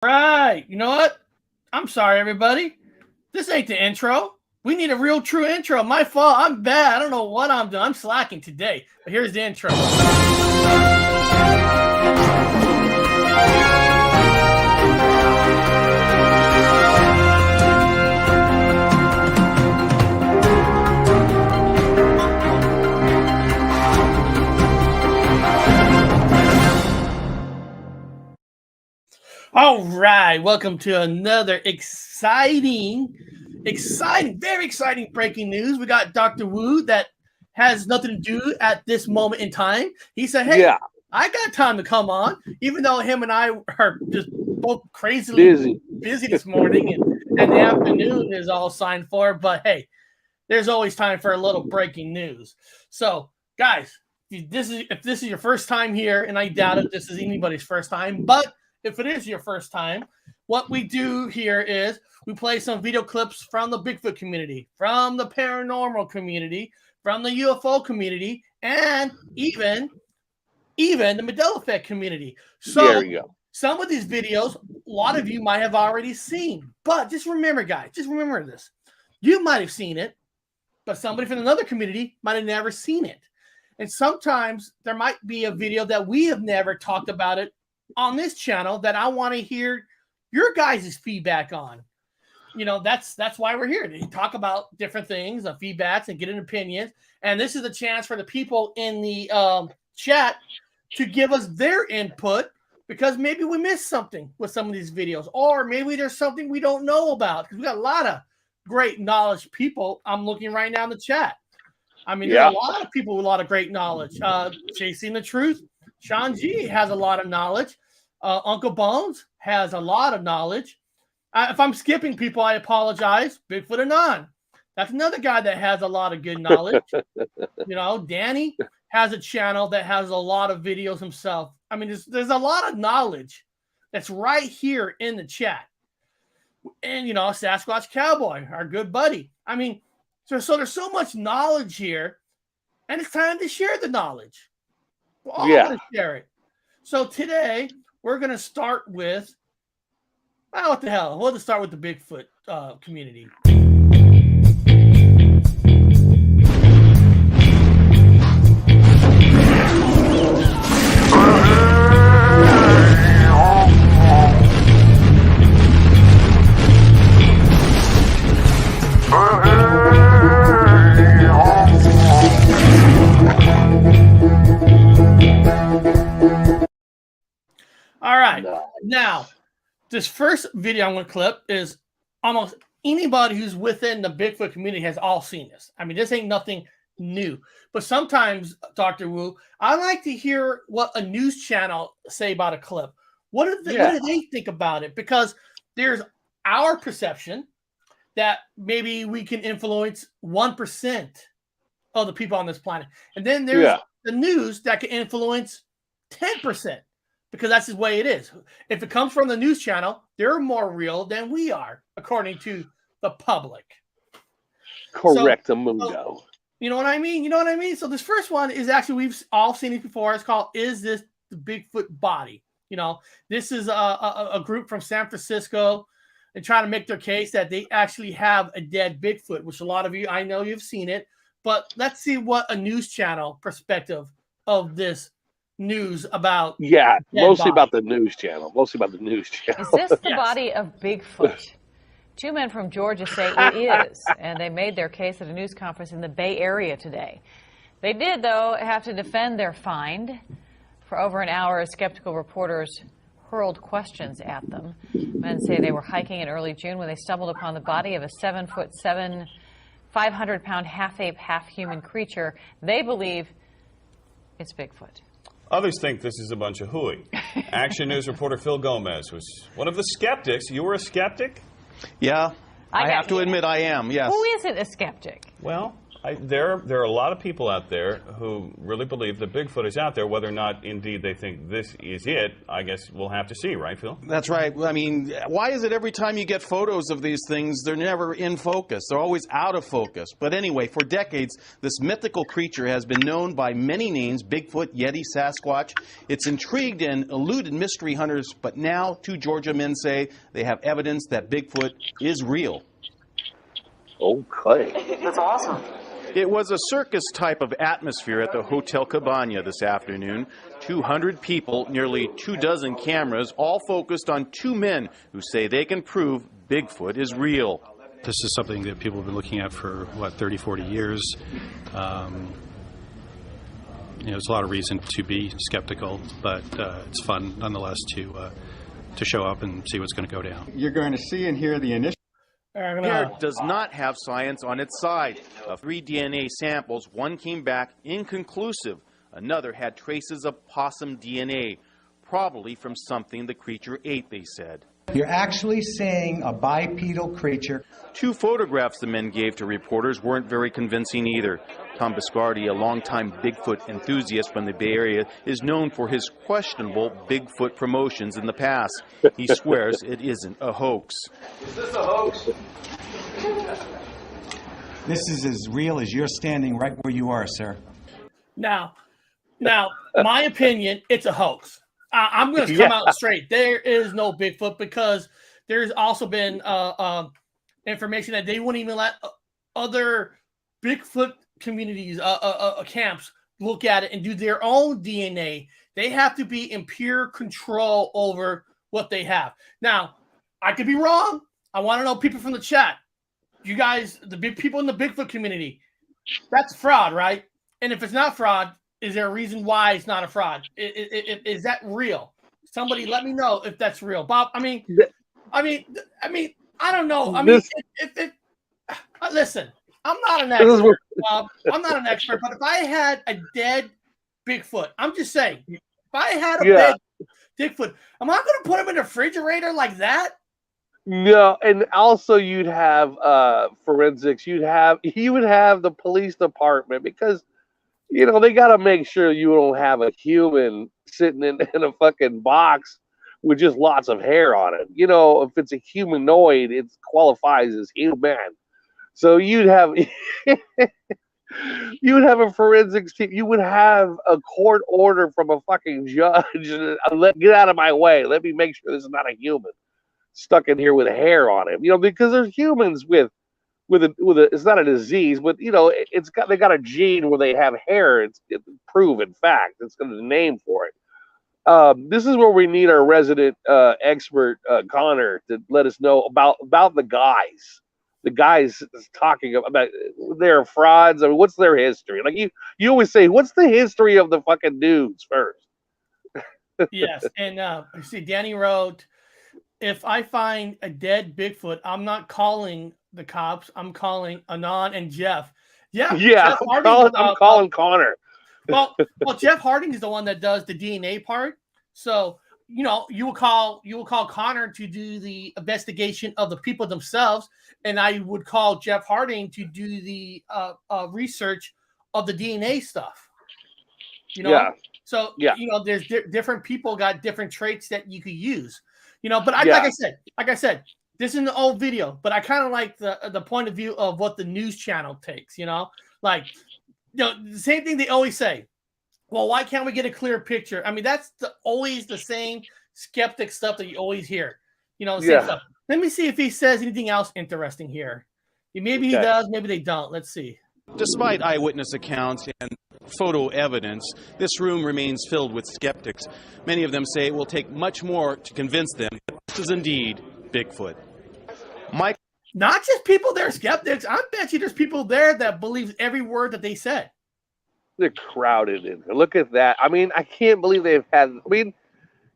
Right. You know what? I'm sorry, everybody. This ain't the intro. We need a real true intro. My fault. I'm bad. I don't know what I'm doing. I'm slacking today. But here's the intro. All right, welcome to another exciting, very exciting breaking news. We got Dr. Wu that has nothing to do at this moment in time. He said, hey, yeah, I got time to come on, even though him and I are just both crazily busy this morning and the afternoon is all signed for. But hey, there's always time for a little breaking news. So, guys, if this is your first time here, and I doubt if this is anybody's first time, but if it is your first time, what we do here is we play some video clips from the Bigfoot community, from the paranormal community, from the UFO community, and even the Mandela effect community. So there you go. Some of these videos, a lot of you might have already seen. But just remember, guys, just remember this. You might have seen it, but somebody from another community might have never seen it. And sometimes there might be a video that we have never talked about it on this channel that I want to hear your guys' feedback on. You know, that's why we're here, to talk about different things, feedbacks, and get an opinion. And this is a chance for the people in the chat to give us their input, because maybe we missed something with some of these videos, or maybe there's something we don't know about, because we got a lot of great knowledge people. I'm looking right now in the chat. I mean, there's a lot of people with a lot of great knowledge. Chasing the Truth, Shawn G has a lot of knowledge. Uncle Bones has a lot of knowledge. If I'm skipping people, I apologize. Bigfoot Anon, that's another guy that has a lot of good knowledge. You know, Danny has a channel that has a lot of videos himself. I mean, there's a lot of knowledge that's right here in the chat. And, you know, Sasquatch Cowboy, our good buddy. I mean, so there's so much knowledge here, and it's time to share the knowledge. We're all going to share it. So today, we're going to start with, what the hell? We'll just start with the Bigfoot community. All right. Now, this first video I'm going to clip is almost anybody who's within the Bigfoot community has all seen this. I mean, this ain't nothing new. But sometimes, Dr. Wu, I like to hear what a news channel say about a clip. What do they think about it? Because there's our perception that maybe we can influence 1% of the people on this planet. And then there's the news that can influence 10%. Because that's the way it is. If it comes from the news channel, they're more real than we are, according to the public. Correctamundo. So, you know what I mean? You know what I mean? So this first one is actually, we've all seen it before. It's called, Is This the Bigfoot Body? You know, this is a group from San Francisco and trying to make their case that they actually have a dead Bigfoot, which a lot of you, I know you've seen it. But let's see what a news channel perspective of this news about. Mostly about the news channel. Is this the body of Bigfoot? Two men from Georgia say it is, and they made their case at a news conference in the Bay Area today. They did, though, have to defend their find. For over an hour, skeptical reporters hurled questions at them. Men say they were hiking in early June when they stumbled upon the body of a 7'7", 500-pound half-ape, half-human creature. They believe it's Bigfoot. Others think this is a bunch of hooey. Action News reporter Phil Gomez was one of the skeptics. You were a skeptic? Yeah, I have to admit I am, yes. Who isn't a skeptic? Well, There are a lot of people out there who really believe that Bigfoot is out there. Whether or not, indeed, they think this is it, I guess we'll have to see, right, Phil? That's right. I mean, why is it every time you get photos of these things, they're never in focus? They're always out of focus. But anyway, for decades, this mythical creature has been known by many names: Bigfoot, Yeti, Sasquatch. It's intrigued and eluded mystery hunters, but now 2 Georgia men say they have evidence that Bigfoot is real. Okay. That's awesome. It was a circus type of atmosphere at the Hotel Cabana this afternoon. 200 people, nearly 24 cameras, all focused on 2 men who say they can prove Bigfoot is real. This is something that people have been looking at for, 30, 40 years. There's a lot of reason to be skeptical, but it's fun nonetheless to show up and see what's going to go down. You're going to see and hear the initial. Here does not have science on its side. Of 3 DNA samples, 1 came back inconclusive. Another had traces of possum DNA, probably from something the creature ate, they said. You're actually seeing a bipedal creature. 2 photographs the men gave to reporters weren't very convincing either. Tom Biscardi, a longtime Bigfoot enthusiast from the Bay Area, is known for his questionable Bigfoot promotions in the past. He swears it isn't a hoax. Is this a hoax? This is as real as you're standing right where you are, sir. Now, my opinion, it's a hoax. I'm going to come out straight. There is no Bigfoot, because there's also been information that they wouldn't even let other Bigfoot communities, camps, look at it and do their own DNA. They have to be in pure control over what they have. Now, I could be wrong. I want to know, people from the chat, you guys, the big people in the Bigfoot community, that's fraud, right? And if it's not fraud, is there a reason why it's not a fraud? Is that real? Somebody let me know if that's real, Bob. I mean, I don't know. I mean, listen, I'm not an expert, Bob. I'm not an expert, but if I had a dead Bigfoot, I'm just saying, if I had a dead Bigfoot, am I going to put him in a refrigerator like that? No, and also you'd have forensics. You would have the police department, because they got to make sure you don't have a human sitting in a fucking box with just lots of hair on it. If it's a humanoid, it qualifies as human. So you'd have a forensics team. You would have a court order from a fucking judge. Get out of my way. Let me make sure this is not a human stuck in here with hair on it. Because there's humans with it's not a disease, but they got a gene where they have hair. It's proven fact. It's got a name for it. This is where we need our resident expert Connor to let us know about the guys. The guys talking about their frauds. I mean, what's their history? Like you always say, what's the history of the fucking dudes first? Yes, and you see, Danny wrote, if I find a dead Bigfoot, I'm not calling the cops. I'm calling Anon and Jeff. Yeah. I'm calling Connor. Well, Jeff Harding is the one that does the DNA part. So you will call Connor to do the investigation of the people themselves, and I would call Jeff Harding to do the research of the DNA stuff. Yeah. So there's different people got different traits that you could use. But like I said, this is an old video, but I kind of like the point of view of what the news channel takes. The same thing they always say. Well, why can't we get a clear picture? I mean, that's always the same skeptic stuff that you always hear. Same stuff. Let me see if he says anything else interesting here. Maybe he does, maybe they don't. Let's see. Despite eyewitness accounts and photo evidence, this room remains filled with skeptics. Many of them say it will take much more to convince them that this is indeed Bigfoot. Not just people that are skeptics. I bet you there's people there that believe every word that they said. They're crowded in there. Look at that. I mean, I can't believe they've had. I mean,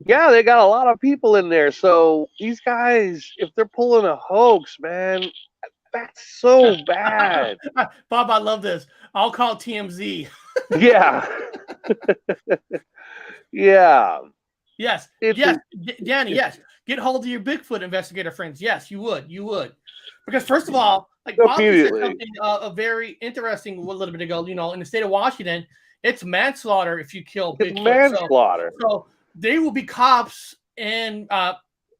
yeah, they got a lot of people in there. So these guys, if they're pulling a hoax, man, that's so bad. Bob, I love this. I'll call TMZ. Yeah. Yeah. Yes. Yes. Danny, yes. get hold of your Bigfoot investigator friends. Yes, you would. You would. Because first of all, like Bob said something very interesting a little bit ago, you know, in the state of Washington, it's manslaughter if you kill Bigfoot. It's manslaughter. So they will be cops and,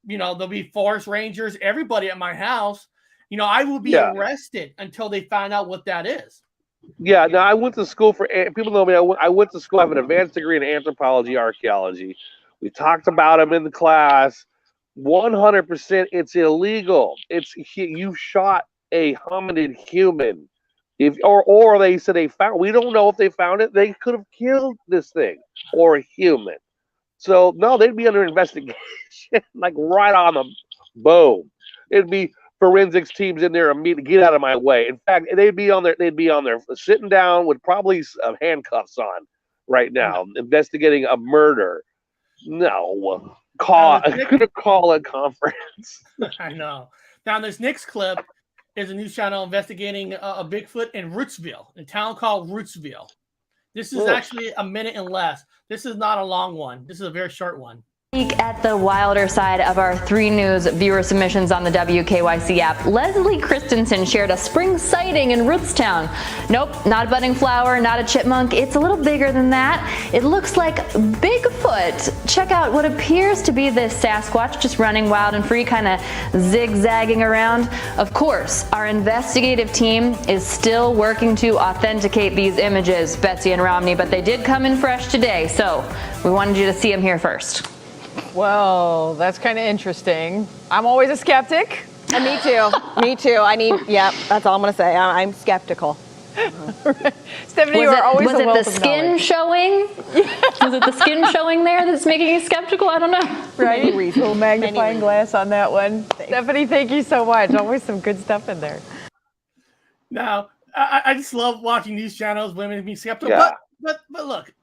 you know, there'll be forest rangers, everybody at my house. You know, I will be arrested until they find out what that is. Yeah, now I went to school for, people know me, I went to school, I have an advanced degree in anthropology, archaeology. We talked about them in the class. 100% it's illegal. You shot a hominid human. Or they said they found, we don't know if they found it. They could have killed this thing or a human. So no, they'd be under investigation, like right on the boom. It'd be forensics teams in there immediately. Get out of my way. In fact, they'd be on there sitting down with probably handcuffs on right now, investigating a murder. No, call a conference. I know. Now this next clip is a news channel investigating a Bigfoot in Rootsville, a town called Rootsville. This is actually a minute and less. This is not a long one. This is a very short one. At the wilder side of our 3 News viewer submissions on the WKYC app, Leslie Christensen shared a spring sighting in Rootstown. Nope, not a budding flower, not a chipmunk. It's a little bigger than that. It looks like Bigfoot. Check out what appears to be this Sasquatch just running wild and free, kind of zigzagging around. Of course, our investigative team is still working to authenticate these images, Betsy and Romney, but they did come in fresh today, so we wanted you to see them here first. Well, that's kind of interesting. I'm always a skeptic. And me too. Me too. That's all I'm going to say. I'm skeptical. Stephanie, you are always a wealth was it the skin showing? Was it the skin showing there that's making you skeptical? I don't know. Right? A little magnifying glass on that one. Stephanie, thank you so much. Always some good stuff in there. Now, I just love watching these channels, women being skeptical. Yeah. But look,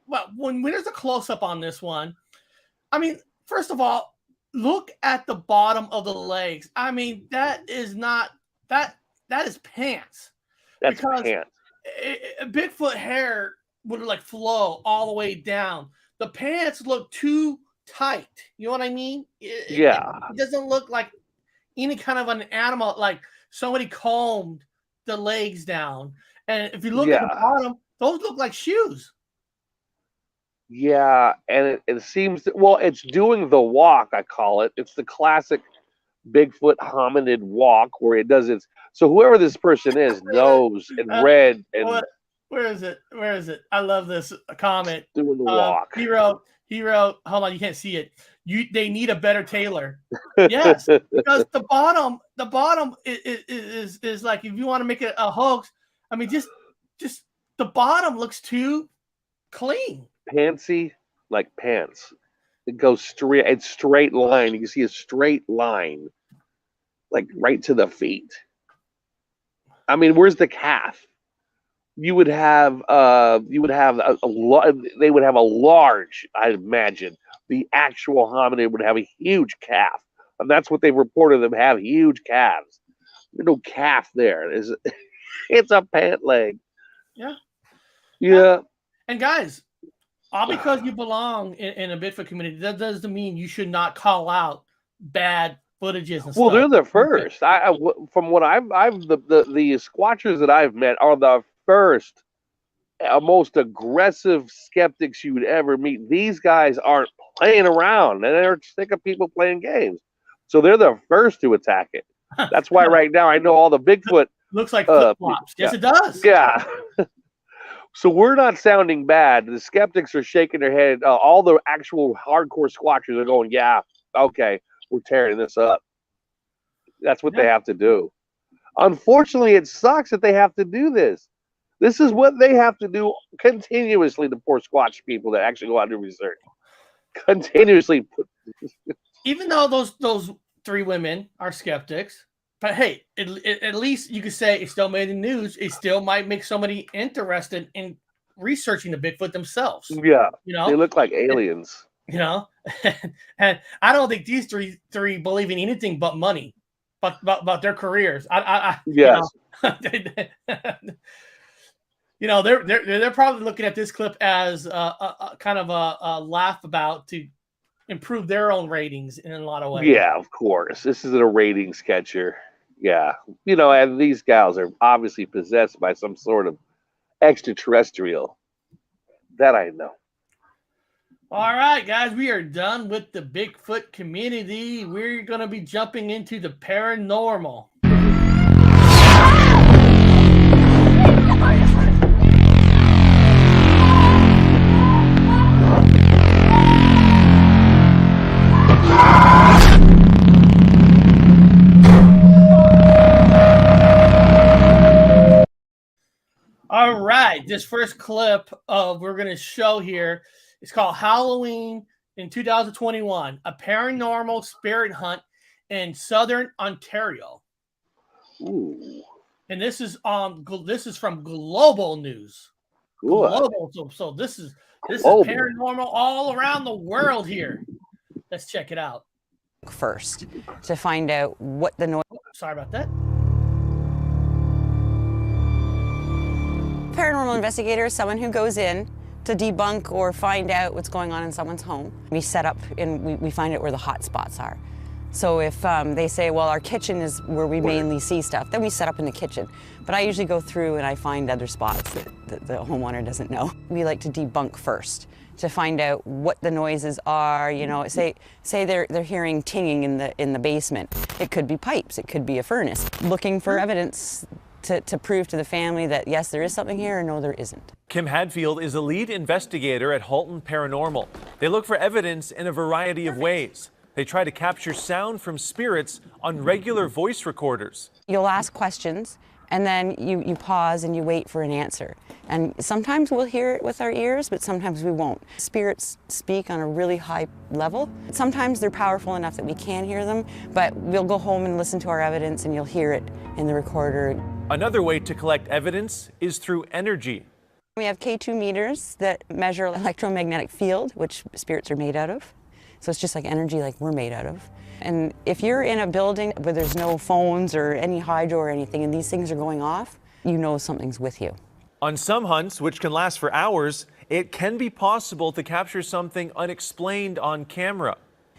well, when there's a close-up on this one, I mean, first of all, look at the bottom of the legs. I mean, that is not that is pants. That's pants. Bigfoot hair would like flow all the way down. The pants look too tight. You know what I mean? It doesn't look like any kind of an animal, like somebody combed the legs down. And if you look at the bottom, those look like shoes. Yeah, and it seems that, well, it's doing the walk, I call it. It's the classic Bigfoot hominid walk where it does its. So whoever this person is knows and read and. Where is it? Where is it? I love this comment. Doing the walk. He wrote. Hold on, you can't see it. They need a better tailor. Yes, because the bottom is like, if you want to make it a hoax. I mean, just the bottom looks too clean. Pantsy, like pants. It goes straight. It's straight line. You can see a straight line, like right to the feet. I mean, where's the calf? You would have they would have a large, I imagine. The actual hominid would have a huge calf, and that's what they've reported them have, huge calves. There's no calf there. It's a pant leg. Yeah. And guys, all because you belong in a Bigfoot community, that doesn't mean you should not call out bad footages and stuff. Well, they're the first. From what the squatchers that I've met are the first, most aggressive skeptics you would ever meet. These guys aren't playing around, and they're sick of people playing games. So they're the first to attack it. That's why right now I know all the Bigfoot looks like flip-flops. Yes, it does. Yeah. So we're not sounding bad. The skeptics are shaking their head. All the actual hardcore squatchers are going, yeah, okay, we're tearing this up. That's what they have to do. Unfortunately, it sucks that they have to do this. This is what they have to do continuously, the poor Squatch people that actually go out and do research. Continuously. Even though those 3 women are skeptics, but hey, at least you could say it still made the news. It still might make somebody interested in researching the Bigfoot themselves. Yeah, you know, they look like aliens. You know, and I don't think these three believe in anything but money, but their careers. Yes. You know, they're probably looking at this clip as a kind of a laugh about to improve their own ratings in a lot of ways. Yeah, of course. This isn't a ratings catcher. Yeah. And these gals are obviously possessed by some sort of extraterrestrial. That I know. All right, guys, we are done with the Bigfoot community. We're going to be jumping into the paranormal. All right, this first clip we're going to show here is called Halloween in 2021, a paranormal spirit hunt in southern Ontario. Ooh. And this is from Global News. Global. So this is paranormal all around the world here. Let's check it out. First, to find out what the noise. Sorry about that. Paranormal investigator is someone who goes in to debunk or find out what's going on in someone's home. We set up and we find out where the hot spots are. So if they say, well, our kitchen is where we mainly see stuff, then we set up in the kitchen. But I usually go through and I find other spots that the homeowner doesn't know. We like to debunk first to find out what the noises are. Say they're hearing tinging in the basement. It could be pipes, it could be a furnace. Looking for evidence to prove to the family that, yes, there is something here, or no, there isn't. Kim Hadfield is a lead investigator at Halton Paranormal. They look for evidence in a variety of ways. They try to capture sound from spirits on regular voice recorders. You'll ask questions, and then you pause and you wait for an answer. And sometimes we'll hear it with our ears, but sometimes we won't. Spirits speak on a really high level. Sometimes they're powerful enough that we can hear them, but we'll go home and listen to our evidence and you'll hear it in the recorder. Another way to collect evidence is through energy. We have K2 meters that measure electromagnetic field, which spirits are made out of. So it's just like energy like we're made out of. And if you're in a building where there's no phones or any hydro or anything and these things are going off, you know something's with you. On some hunts, which can last for hours, it can be possible to capture something unexplained on camera.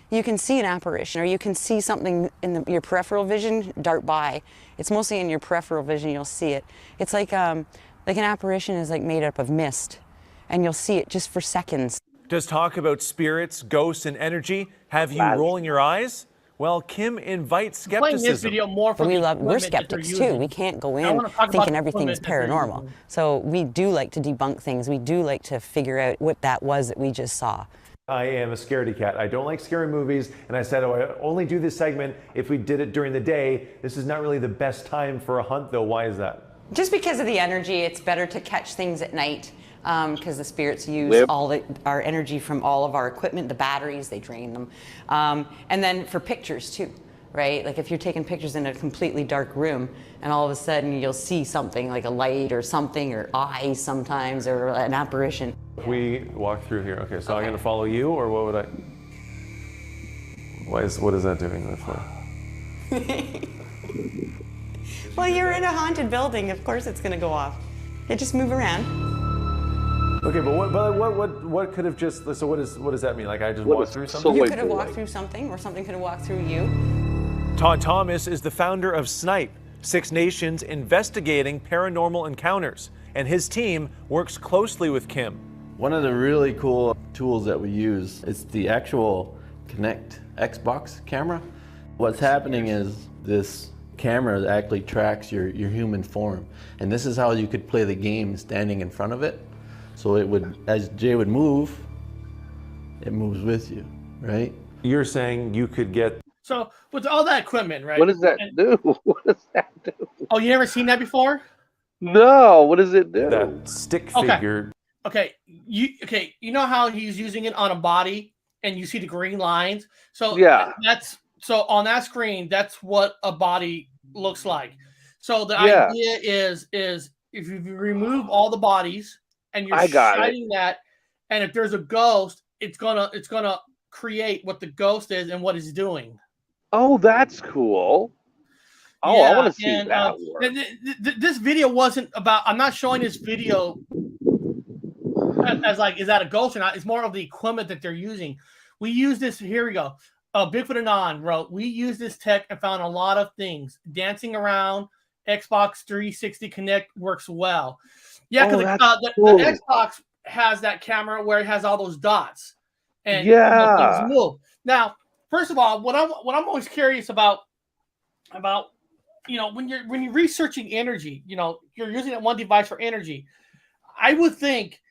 You can see an apparition, or you can see something in your peripheral vision dart by. It's mostly in your peripheral vision you'll see it. It's like an apparition is like made up of mist, and you'll see it just for seconds. Does talk about spirits, ghosts, and energy have you rolling your eyes? Well, Kim invites skepticism. Playing this video more for we're skeptics too. We can't go in thinking everything is paranormal. So we do like to debunk things. We do like to figure out what that was that we just saw. I am a scaredy cat. I don't like scary movies, and I said, I only do this segment if we did it during the day. This is not really the best time for a hunt, though. Why is that? Just because of the energy, it's better to catch things at night because the spirits use our energy from all of our equipment, the batteries, they drain them. And then for pictures, too. Right? Like if you're taking pictures in a completely dark room and all of a sudden you'll see something like a light or something or eyes sometimes or an apparition. If we walk through here, okay, so I'm going to follow you, or what would I? What is that doing that for? Well, you're in a haunted building. Of course it's going to go off. You just move around. Okay, but what could have just? So what does that mean? Like I just walked through something? You could have walked through something, or something could have walked through you. Todd Thomas is the founder of Snipe, 6 Nations investigating paranormal encounters, and his team works closely with Kim. One of the really cool tools that we use is the actual Kinect Xbox camera. What's happening is this camera actually tracks your human form, and this is how you could play the game standing in front of it. So it would, as Jay would move, it moves with you, right? You're saying you could get. So with all that equipment, right? What does that do? What does that do? Oh, you never seen that before? No. What does it do? That stick figure. Okay. You know how he's using it on a body, and you see the green lines. So yeah, so on that screen, that's what a body looks like. So the idea is if you remove all the bodies and you're shining that, and if there's a ghost, it's gonna create what the ghost is and what it's doing. Oh, that's cool. Oh, yeah, I want to see that work. This video wasn't about. I'm not showing this video as like, is that a ghost or not? It's more of the equipment that they're using. We use this. Here we go. Bigfoot Anon wrote, we use this tech and found a lot of things. Dancing around, Xbox 360 Connect works well. Yeah, because the Xbox has that camera where it has all those dots. And things move. Now, first of all, what I'm always curious about, when you're researching energy, you're using that one device for energy. I would think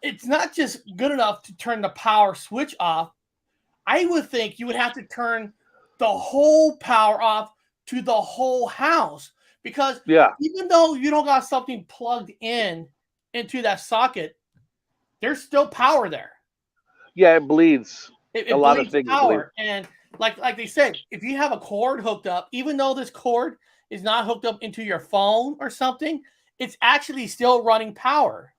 it's not just good enough to turn the power switch off. I would think you would have to turn the whole power off to the whole house, because even though you don't got something plugged into that socket, there's still power there. Yeah, it bleeds. It a lot of things power. And like they said, if you have a cord hooked up, even though this cord is not hooked up into your phone or something, it's actually still running power.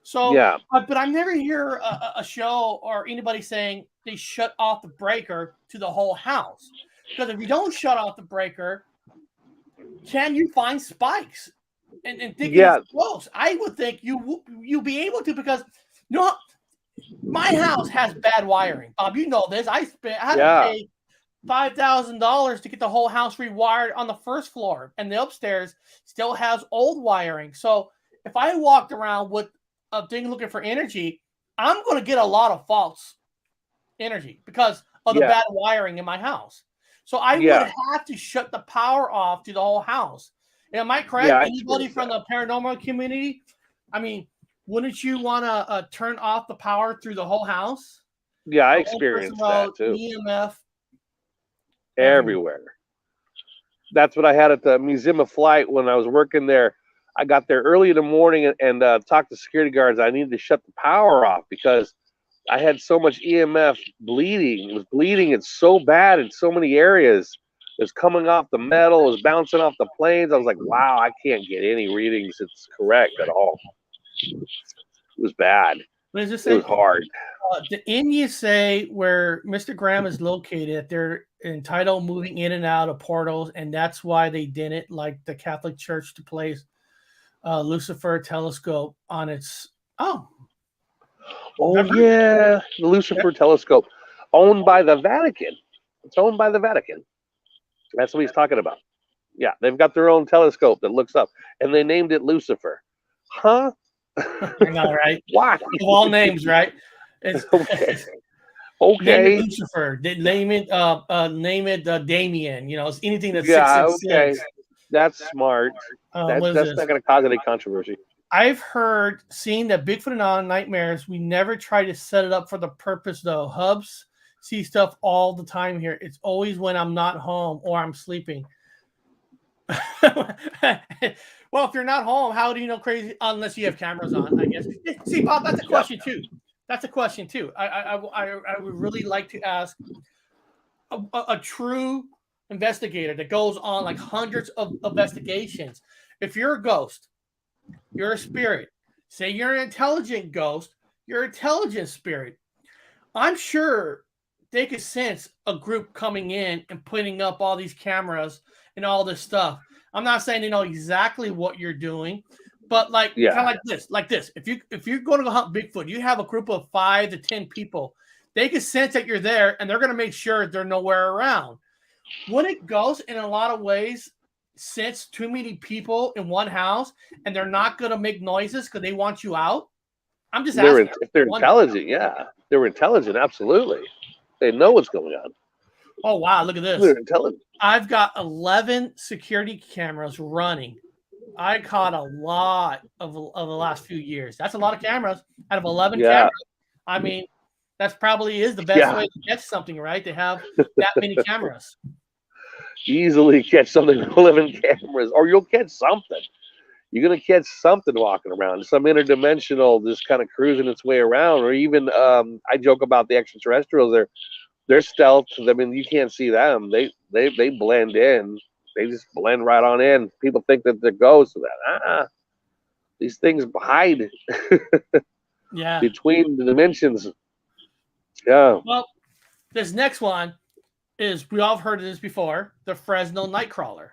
So, but I never hear a show or anybody saying they shut off the breaker to the whole house. Because if you don't shut off the breaker, can you find spikes? And thinking it's close, I would think you'll be able to, because my house has bad wiring. Bob, you know this. I had to pay $5,000 to get the whole house rewired on the first floor, and the upstairs still has old wiring. So if I walked around with a thing looking for energy, I'm going to get a lot of false energy because of the bad wiring in my house. So I would have to shut the power off to the whole house. Am I correct? Anybody from the paranormal community? I mean, wouldn't you want to turn off the power through the whole house? Yeah, I experienced that too. EMF everywhere. That's what I had at the Museum of Flight when I was working there. I got there early in the morning and talked to security guards. I needed to shut the power off because I had so much EMF bleeding. It was bleeding. It's so bad in so many areas. It was coming off the metal. It was bouncing off the planes. I was like, wow, I can't get any readings. It's correct at all. It was bad. It was hard. Didn't you say where Mr. Graham is located, that they're entitled moving in and out of portals, and that's why they didn't like the Catholic Church to place Lucifer telescope on its the Lucifer telescope, owned by the Vatican. It's owned by the Vatican. That's what he's talking about. Yeah, they've got their own telescope that looks up, and they named it Lucifer. Huh? I know, right? Why? Of all names, right? It's okay. Name it Lucifer. Name it Damien. It's anything that's 666. That's smart. That's not going to cause any controversy. I've seen that Bigfoot and on nightmares. We never try to set it up for the purpose, though. Hubs see stuff all the time here. It's always when I'm not home or I'm sleeping. Well, if you're not home, how do you know crazy? Unless you have cameras on, I guess. See, Bob, that's a question too. That's a question too. I would really like to ask a true investigator that goes on like hundreds of investigations. If you're a ghost, you're a spirit. Say you're an intelligent ghost, you're an intelligent spirit. I'm sure they could sense a group coming in and putting up all these cameras and all this stuff. I'm not saying they know exactly what you're doing, but kind of like this. If you're going to go hunt Bigfoot, you have a group of 5 to 10 people. They can sense that you're there, and they're going to make sure they're nowhere around. Wouldn't ghosts, in a lot of ways, sense too many people in one house, and they're not going to make noises because they want you out? I'm just asking. If they're intelligent, they're intelligent. Absolutely, they know what's going on. Oh, wow. Look at this. They're intelligent. I've got 11 security cameras running. I caught a lot of the last few years. That's a lot of cameras out of 11 cameras. I mean, that probably is the best way to catch something, right? To have that many cameras. Easily catch something with 11 cameras, or you'll catch something. You're going to catch something walking around, some interdimensional just kind of cruising its way around, or even I joke about the extraterrestrials. They're stealth. I mean, you can't see them. They blend in. They just blend right on in. People think that they're ghosts. These things hide between the dimensions. Yeah. Well, this next one is, we all have heard of this before, the Fresno Nightcrawler.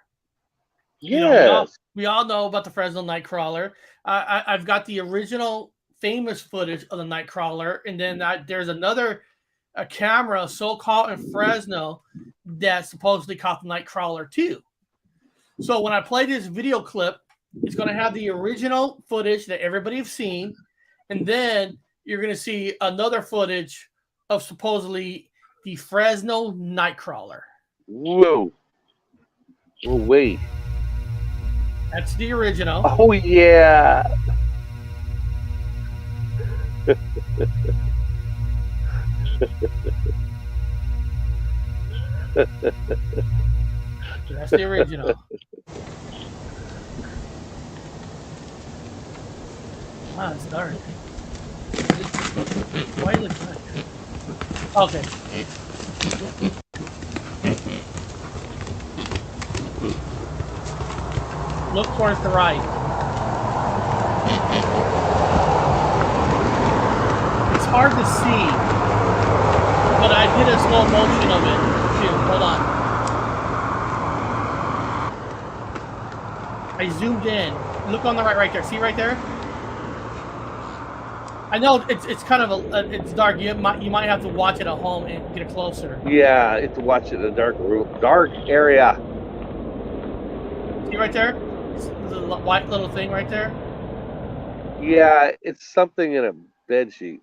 Yes. We all know about the Fresno Nightcrawler. I've got the original famous footage of the Nightcrawler, and then there's another a camera so called in Fresno that supposedly caught the Nightcrawler too. So when I play this video clip, it's going to have the original footage that everybody have seen, and then you're going to see another footage of supposedly the Fresno Nightcrawler. Whoa. Oh, wait. That's the original. Oh, yeah. That's the original. Wow, it's dark. Why is it dark? Okay. Look towards the right. It's hard to see, but I did a slow motion of it too. Hold on. I zoomed in. Look on the right there. See right there? I know it's kind of it's dark. You might have to watch it at home and get it closer. Yeah, it's to watch it in a dark room, dark area. See right there? The white little thing right there. Yeah, it's something in a bed sheet.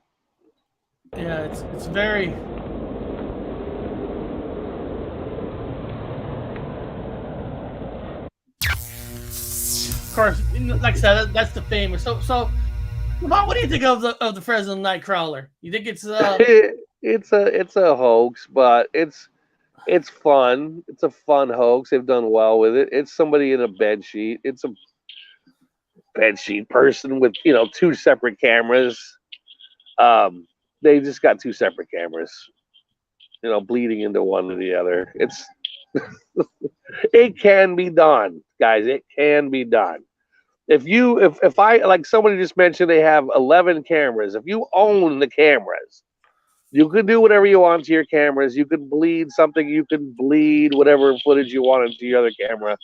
Yeah, it's very. Of course, like I said, that's the famous. So, what do you think of the Fresno Nightcrawler? You think it's it's a hoax, but it's fun. It's a fun hoax. They've done well with it. It's somebody in a bed sheet. It's a bed sheet person with two separate cameras. They just got two separate cameras, bleeding into one or the other. It's it can be done, guys. It can be done. If I, like somebody just mentioned, they have 11 cameras. If you own the cameras, you can do whatever you want to your cameras. You can bleed something. You can bleed whatever footage you want into your other camera.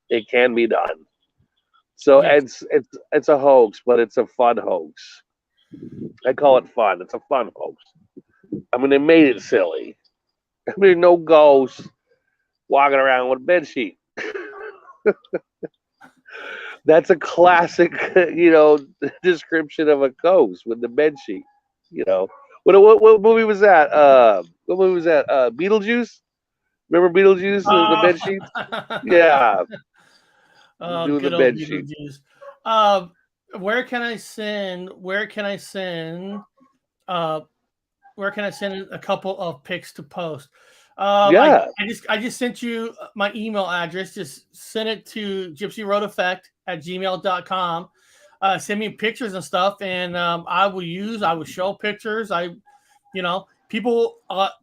It can be done. So yes. It's a hoax, but it's a fun hoax. I call it fun. It's a fun hoax. I mean, they made it silly. I mean, no ghosts walking around with a bed sheet. That's a classic, description of a ghost with the bed sheet. What movie was that? What movie was that? Beetlejuice. Remember Beetlejuice? The bed sheets. Yeah. Doing the bed sheets. Where can I send a couple of pics to post? I just sent you my email address. Just send it to gypsyroadeffect@gmail.com. Send me pictures and stuff, and I will show pictures. People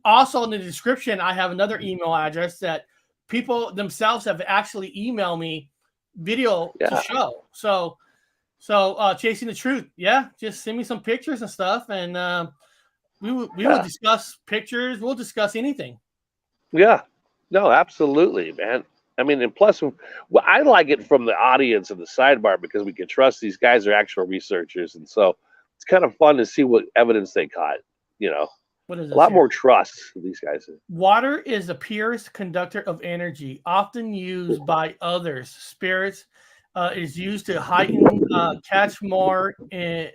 also in the description, I have another email address that people themselves have actually emailed me video to show. So Chasing the Truth, just send me some pictures and stuff, and we will discuss pictures. We'll discuss anything. Yeah, no, absolutely, man. I mean, and plus, I like it from the audience and the sidebar because we can trust these guys are actual researchers, and so it's kind of fun to see what evidence they caught. What is a lot more trust these guys. Water is the purest conductor of energy, often used by others. Spirits is used to heighten, catch more in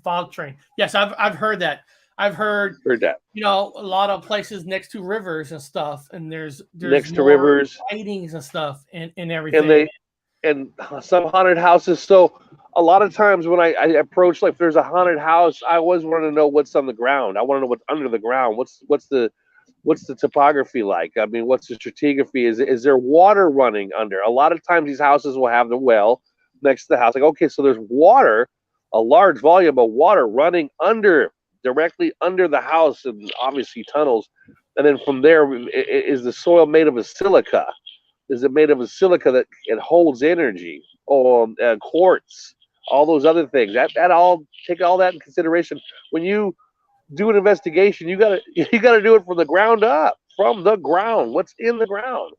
fog train. Yes, I've heard that. I've heard that. A lot of places next to rivers and stuff, and there's next to rivers, sightings and stuff, and everything. And some haunted houses. So a lot of times when I approach, like, if there's a haunted house, I always want to know what's on the ground. I want to know what's under the ground. What's the topography like? I mean, what's the stratigraphy? Is there water running under? A lot of times these houses will have the well next to the house. Like, okay, so there's water, a large volume of water running directly under the house, and obviously tunnels. And then from there, is the soil made of a silica? Is it made of a silica that it holds energy, or quartz, all those other things? That all, take all that in consideration when you do an investigation. You gotta do it from the ground up, from the ground. What's in the ground?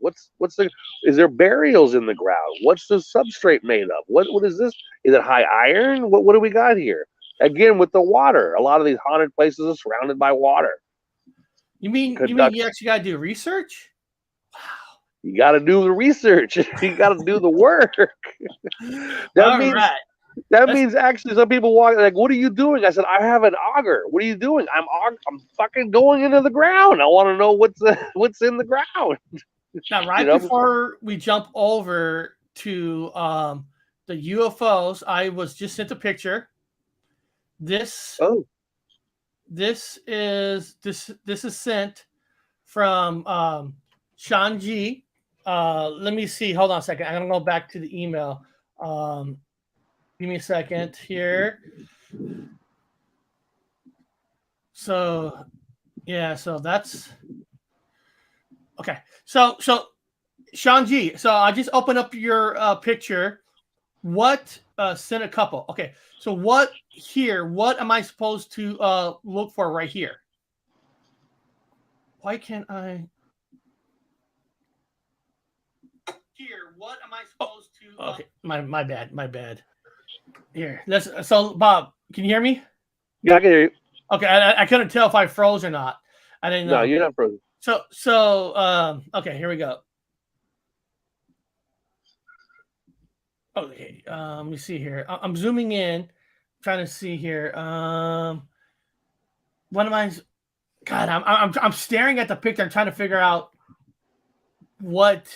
Is there burials in the ground? What's the substrate made of? What is this? Is it high iron? What do we got here? Again, with the water, a lot of these haunted places are surrounded by water. You mean you actually got to do research? You got to do the research. You got to do the work. That means actually some people walk like, "What are you doing?" I said, "I have an auger." "What are you doing?" I'm fucking going into the ground. I want to know what's in the ground. Now, before we jump over to the UFOs, I was just sent a picture. This is sent from Shawn G. Let me see. Hold on a second. I'm gonna go back to the email. Give me a second here. So, yeah. So that's okay. So Shawn G. So I just open up your picture. What sent a couple? Okay. So what am I supposed to look for right here? Why can't I? Here, what am I supposed to? Okay, my bad. Here, so Bob, can you hear me? Yeah, I can hear you. Okay, I couldn't tell if I froze or not. I didn't know. No, you're not frozen. So okay, here we go. Okay, let me see here. I'm zooming in, trying to see here. What am I? God, I'm staring at the picture. I'm trying to figure out what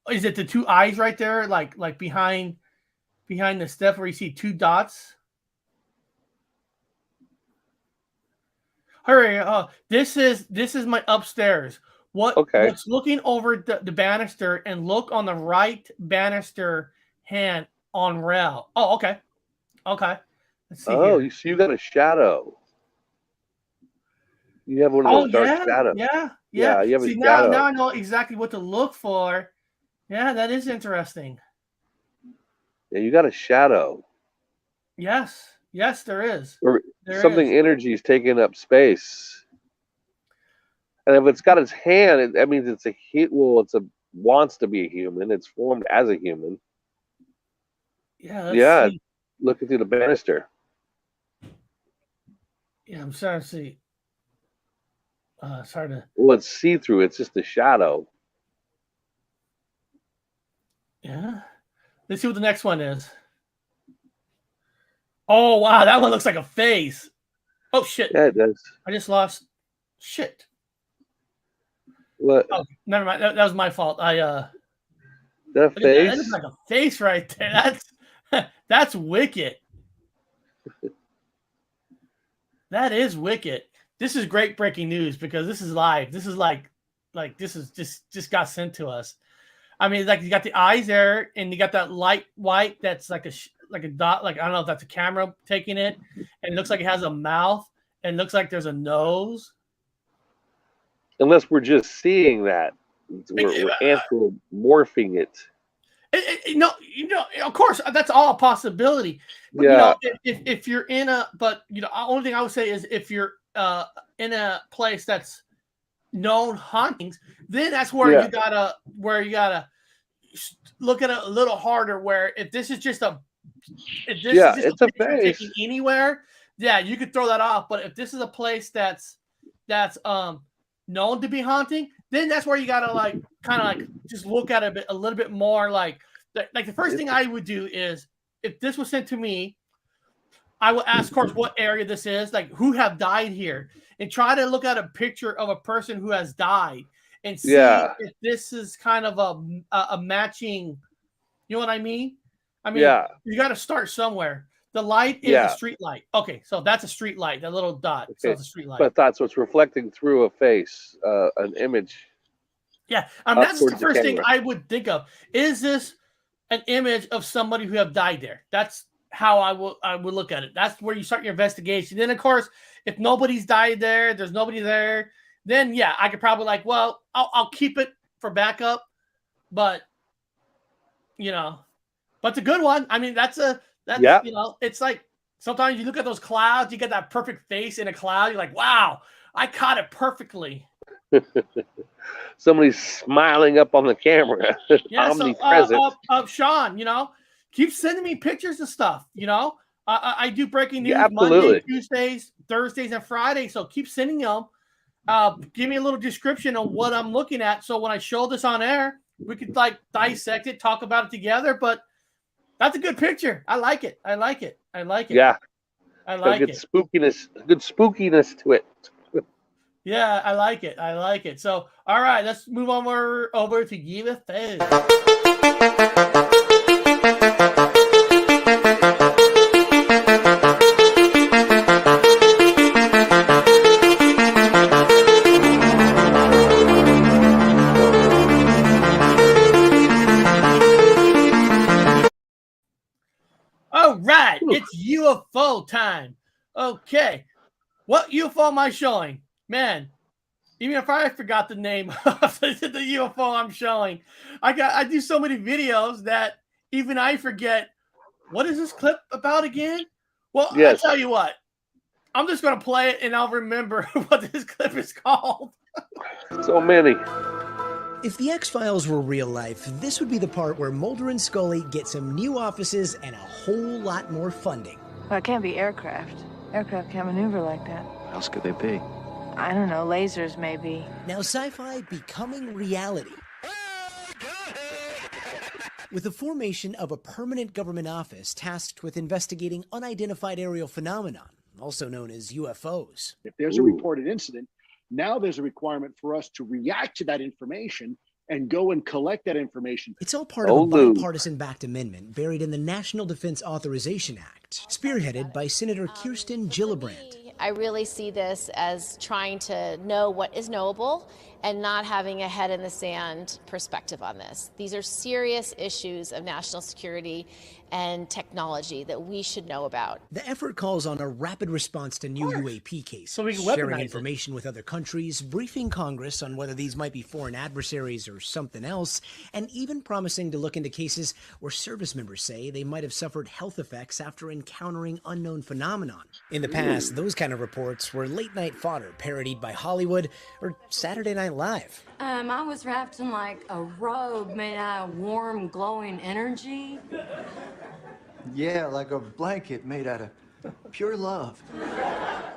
is it. The two eyes right there, like behind the stuff where you see two dots. Hurry! This is my upstairs. What's looking over the banister and look on the right banister hand on rail. Oh, okay. Let's see. Oh, here. So you got a shadow. You have one of those dark shadows. Yeah. You have a shadow. Now I know exactly what to look for. Yeah, that is interesting. Yeah, you got a shadow. Yes, there is. Or something energy is taking up space. And if it's got its hand, that means it's wants to be a human. It's formed as a human. Yeah. See. Looking through the banister. Yeah, I'm sorry to see. Well, it's see-through. It's just a shadow. Yeah. Let's see what the next one is. Oh, wow. That one looks like a face. Oh, shit. Yeah, it does. I just lost. Shit. What? Oh, never mind. That was my fault. That face? That looks like a face right there. That's wicked. That is wicked. This is great breaking news because this is live. This is like this is just got sent to us. I mean, like you got the eyes there, and you got that light white that's like a dot. Like I don't know if that's a camera taking it, and it looks like it has a mouth, and it looks like there's a nose. Unless we're just seeing that, we're anthropomorphing it. Of course, that's all a possibility. But, if you're in the only thing I would say is if you're in a place that's known hauntings, then that's where you gotta look at it a little harder. Where if this is just it's a face anywhere, you could throw that off. But if this is a place that's known to be haunting, then that's where you gotta just look at it a little bit more. Like the first thing I would do is if this was sent to me, I would ask, of course, what area this is, like who have died here, and try to look at a picture of a person who has died and see if this is kind of a matching. You know what I mean? I mean, you got to start somewhere. The light is a street light. Okay, so that's a street light, that little dot. Okay. So it's a street light. But that's what's reflecting through a face, an image. Yeah, that's the first thing I would think of. Is this an image of somebody who have died there? That's how I would look at it. That's where you start your investigation. Then, of course, if nobody's died there, there's nobody there, then I could probably I'll keep it for backup. But but it's a good one. I mean, it's like sometimes you look at those clouds, you get that perfect face in a cloud. You're like, wow, I caught it perfectly. Somebody's smiling up on the camera. Omnipresent. Shawn, keep sending me pictures of stuff. I do breaking news Monday, Tuesdays, Thursdays, and Fridays. So keep sending them. give me a little description of what I'm looking at, so when I show this on air, we could like dissect it, talk about it together. But that's a good picture. I like it. I like it. I like it. Yeah. I like good it. Good spookiness to it. Yeah, I like it. I like it. So, all right, let's move on over to UFOs. All right, it's UFO time. Okay, what UFO am I showing? Man, even if I forgot the name of the UFO I'm showing, I do so many videos that even I forget. What is this clip about again? Well, yes. I'll tell you what. I'm just going to play it and I'll remember what this clip is called. So many. If the X-Files were real life, this would be the part where Mulder and Scully get some new offices and a whole lot more funding. Well, it can't be aircraft. Aircraft can't maneuver like that. What else could they be? I don't know, lasers maybe. Now sci-fi becoming reality. With the formation of a permanent government office tasked with investigating unidentified aerial phenomenon, also known as UFOs. If there's a reported incident, now there's a requirement for us to react to that information and go and collect that information. It's all part of a bipartisan-backed amendment buried in the National Defense Authorization Act, spearheaded by Senator Kirsten Gillibrand. I really see this as trying to know what is knowable and not having a head in the sand perspective on this. These are serious issues of national security and technology that we should know about. The effort calls on a rapid response to new UAP cases, so we can sharing information with other countries, briefing Congress on whether these might be foreign adversaries or something else, and even promising to look into cases where service members say they might have suffered health effects after encountering unknown phenomenon. In the past, those kind of reports were late-night fodder parodied by Hollywood or Saturday Night Live. I was wrapped in like a robe made out of warm, glowing energy. Yeah, like a blanket made out of pure love.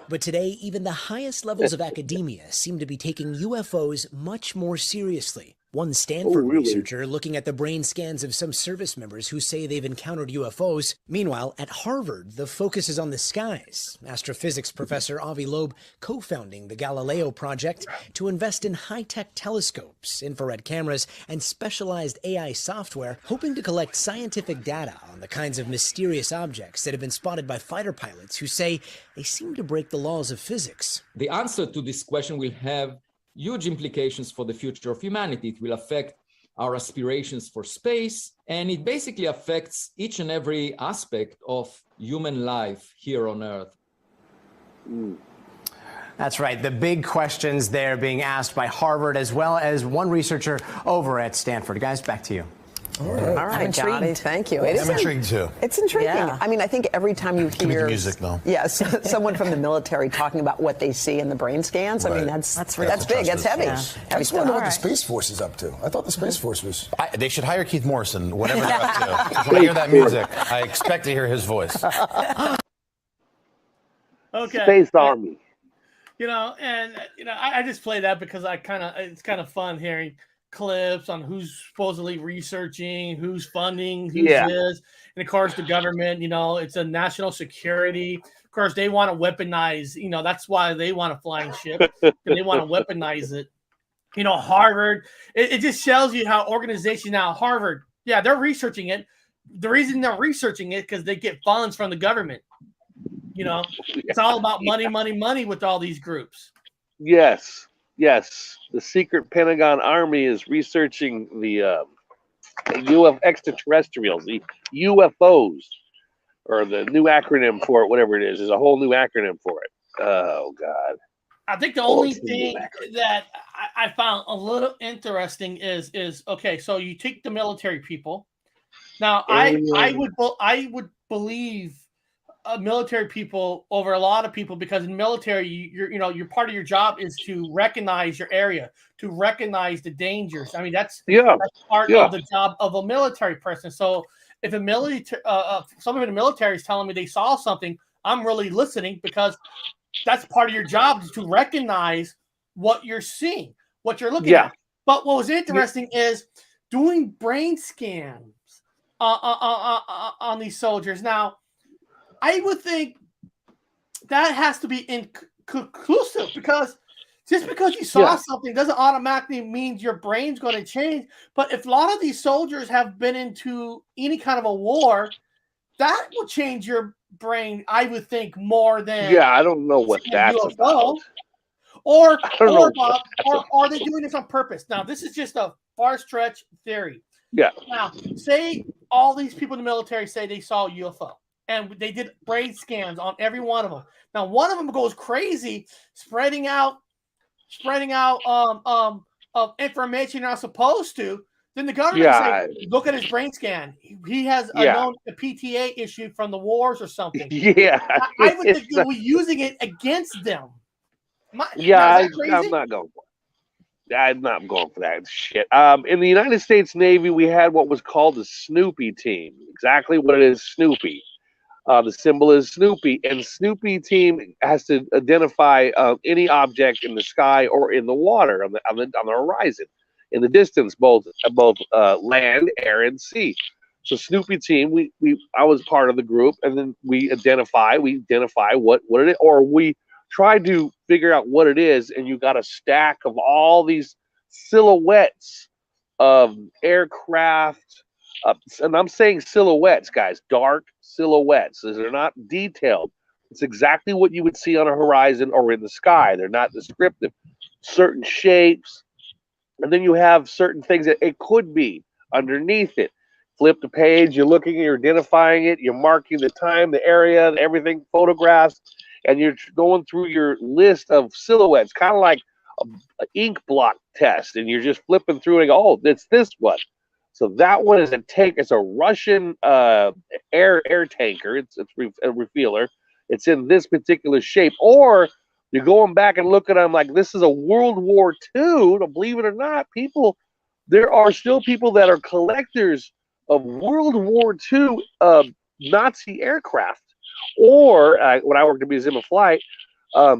But today, even the highest levels of academia seem to be taking UFOs much more seriously. One Stanford researcher looking at the brain scans of some service members who say they've encountered UFOs. Meanwhile, at Harvard, the focus is on the skies. Astrophysics professor Avi Loeb co-founding the Galileo project to invest in high-tech telescopes, infrared cameras, and specialized AI software, hoping to collect scientific data on the kinds of mysterious objects that have been spotted by fighter pilots who say they seem to break the laws of physics. The answer to this question will have huge implications for the future of humanity. It will affect our aspirations for space, and it basically affects each and every aspect of human life here on Earth. That's right. The big questions there being asked by Harvard as well as one researcher over at Stanford. Guys, back to you. All right, Johnny, thank you. I'm intrigued too. It's intriguing. Yeah. I mean, I think every time you hear music, though. Yes, someone from the military talking about what they see in the brain scans, I mean, that's big, that's heavy. Yeah. I just want to know what the Space Force is up to. I thought the Space Force was... they should hire Keith Morrison, whatever they're up to. Because when I hear that music, I expect to hear his voice. Okay. Space Army. You know, and I just play that because it's kind of fun hearing clips on who's supposedly researching, who's funding, who's this, and of course the government. It's a national security. Of course, they want to weaponize. That's why they want a flying ship. They want to weaponize it. Harvard. It just shows you how organization now. Harvard, they're researching it. The reason they're researching it because they get funds from the government. It's all about money, money, money with all these groups. Yes. The secret Pentagon Army is researching the extraterrestrials, the UFOs, or the new acronym for it, whatever it is. There's a whole new acronym for it. Oh, God. I think the only thing that I found a little interesting is okay, so you take the military people. Now, I would believe military people over a lot of people, because in military, you're part of your job is to recognize your area, to recognize the dangers. I mean, that's part of the job of a military person. So if someone in the military is telling me they saw something, I'm really listening, because that's part of your job, is to recognize what you're seeing, what you're looking at. But what was interesting is doing brain scans on these soldiers. Now, I would think that has to be inconclusive, because just because you saw something doesn't automatically mean your brain's going to change. But if a lot of these soldiers have been into any kind of a war, that will change your brain, I would think, more than I don't know what that's about. Or are they doing this on purpose? Now, this is just a far stretch theory. Yeah. Now, say all these people in the military say they saw a UFO, and they did brain scans on every one of them. Now, one of them goes crazy, spreading out of information you're not supposed to. Then the government say, look at his brain scan. He has a PTA issue from the wars or something. I would think they'll be using it against them. I'm not going for it. I'm not going for that shit. In the United States Navy, we had what was called the Snoopy team. Exactly what it is, Snoopy. The symbol is Snoopy, and Snoopy team has to identify any object in the sky or in the water on the horizon, in the distance, both land, air, and sea. So Snoopy team, I was part of the group, and then we identify what it is, or we try to figure out what it is, and you got a stack of all these silhouettes of aircraft, and I'm saying silhouettes, guys, dark silhouettes. They're not detailed. It's exactly what you would see on a horizon or in the sky. They're not descriptive. Certain shapes, and then you have certain things that it could be underneath it. Flip the page, you're looking, you're identifying it, you're marking the time, the area, everything, photographs, and you're going through your list of silhouettes, kind of like an ink blot test, and you're just flipping through and go, oh, it's this one. So that one is it's a Russian air tanker. It's a refueler. It's in this particular shape. Or you're going back and looking at them like this is a World War II. Believe it or not, there are still people that are collectors of World War II Nazi aircraft. Or when I worked at Museum of Flight, a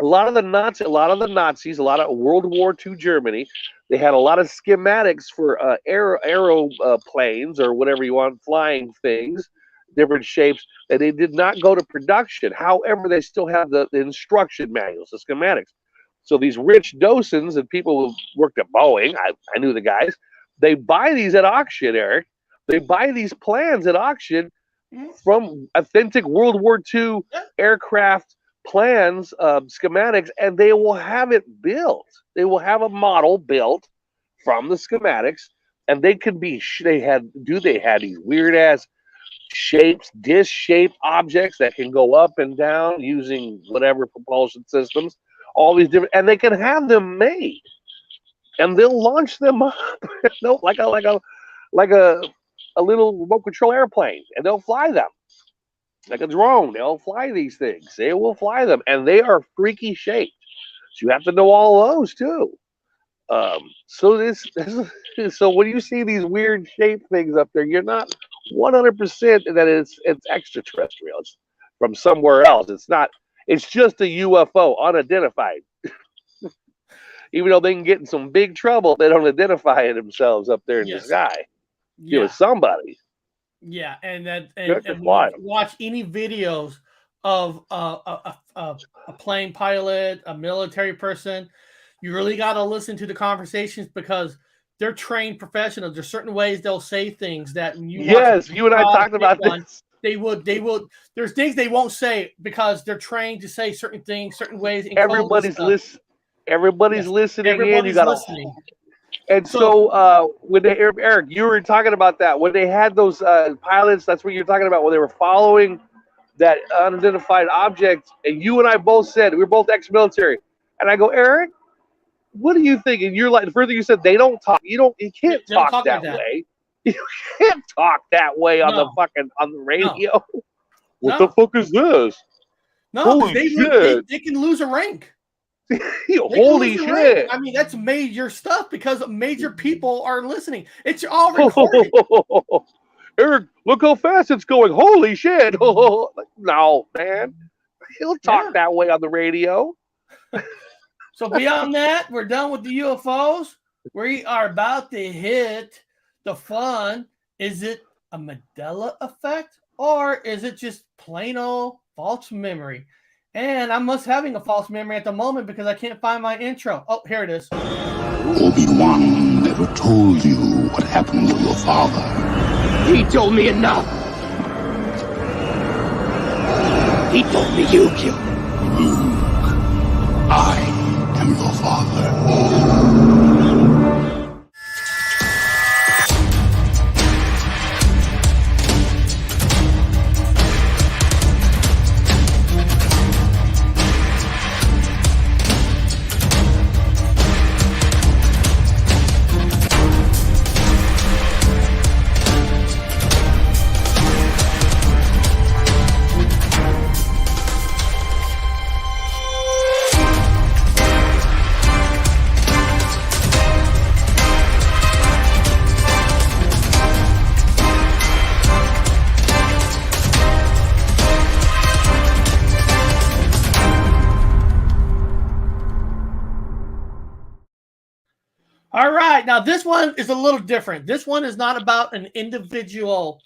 lot of the Nazis, a lot of World War II Germany, they had a lot of schematics for aeroplanes or whatever you want, flying things, different shapes, and they did not go to production. However, they still have the instruction manuals, the schematics. So these rich docents and people who worked at Boeing, I knew the guys, they buy these at auction, Eric. They buy these plans at auction from authentic World War II aircraft plans, schematics, and they will have it built. They will have a model built from the schematics, and they could be. They had these weird ass shapes, disc-shaped objects that can go up and down using whatever propulsion systems. All these different, and they can have them made, and they'll launch them up, like a little remote control airplane, and they'll fly them. Like a drone, they'll fly these things. They will fly them, and they are freaky shaped. So you have to know all those too. So when you see these weird shaped things up there, you're not 100% that it's extraterrestrial. It's from somewhere else. It's not. It's just a UFO, unidentified. Even though they can get in some big trouble, they don't identify themselves up there in the sky. It was somebody. Yeah, and watch any videos of a plane pilot, a military person. You really got to listen to the conversations because they're trained professionals. There's certain ways they'll say things that you and I talked about this. They would. There's things they won't say because they're trained to say certain things, certain ways. Everybody's listening. Everybody's listening in. You got listening. And so when Eric, you were talking about that when they had those pilots. That's what you're talking about when they were following that unidentified object. And you and I both said we were both ex-military. And I go, Eric, what do you think? And you're like, further you said they don't talk. You can't talk that way. You can't talk that way on the radio. No. What the fuck is this? No, holy shit! They can lose a rank. Holy shit! I mean, that's major stuff because major people are listening. It's all recorded. Eric, look how fast it's going. Holy shit! No, man, he'll talk that way on the radio. So beyond that, we're done with the UFOs. We are about to hit the fun. Is it a Mandela effect or is it just plain old false memory? And I'm just having a false memory at the moment because I can't find my intro. Oh, here it is. Obi-Wan never told you what happened to your father. He told me enough. He told me you killed him. Luke, I am your father. All right, now this one is a little different. This one is not about an individual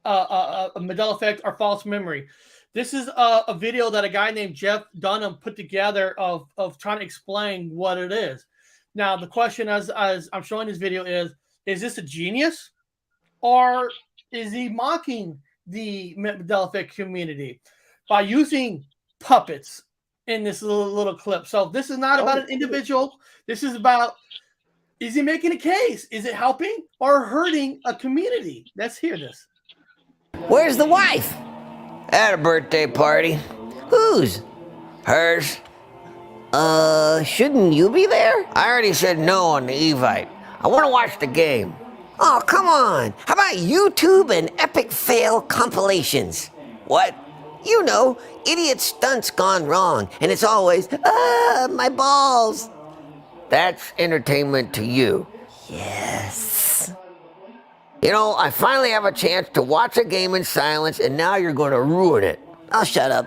a Mandela effect or false memory. This is a video that a guy named Jeff Dunham put together of trying to explain what it is. Now, the question as I'm showing this video is this a genius or is he mocking the Mandela effect community by using puppets in this little clip? So this is not about an individual. This is about, is he making a case? Is it helping or hurting a community? Let's hear this. Where's the wife? At a birthday party. Whose? Hers. Shouldn't you be there? I already said no on the Evite. I want to watch the game. Oh, come on. How about YouTube and epic fail compilations? What? You know, idiot stunts gone wrong, and it's always, my balls. That's entertainment to you. Yes. You know, I finally have a chance to watch a game in silence, and now you're going to ruin it. I'll shut up.